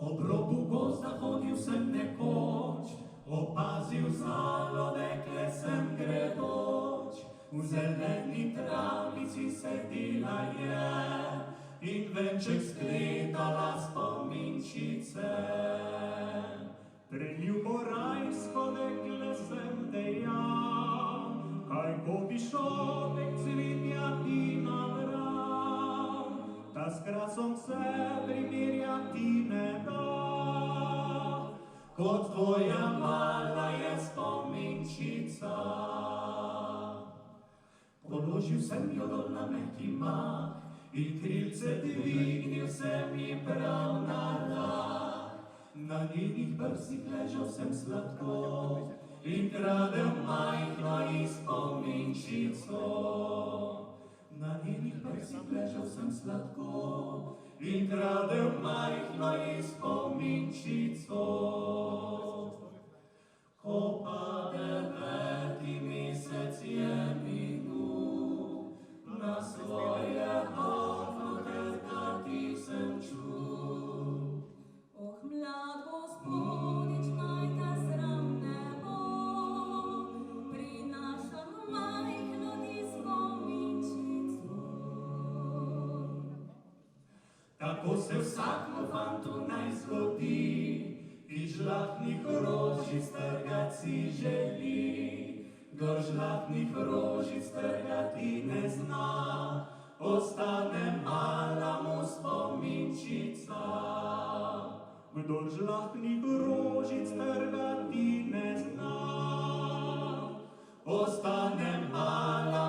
Ob robu gozda hodil sem nekoč, opazil zalodek lesem gredoč. V zeleni travnici sedila je in venček skritala spominčice. Preljubo rajsko dekle sem dejal, kaj ko bi šopek cvetja ti nabral, ta s krasom se primerjati ne da. Kot tvoja mala je spominčica. Položil sem jo dol na mehki mah in krilce dvignil sem ji prav na lah. Na njenih prsih ležal sem sladko in kradel majhno spominčico. Na njenih prsih ležal sem sladko in kradel majhno spominčico. Ko pa 9. mesec je minul, na svoje okno trkati sem čul. Oh, mlad gospodič, naj te sram ne bo, prinašam majhno ti spominčico. Tako se vsakmu fantu naj zgodi, ki žlahtnih rožic trgat si želi. Kdor žlahtnih rožic trgati ne zna, ostane mala mu spominčica. Kdor žlahtnih rožic trgati ne zna, ostane mala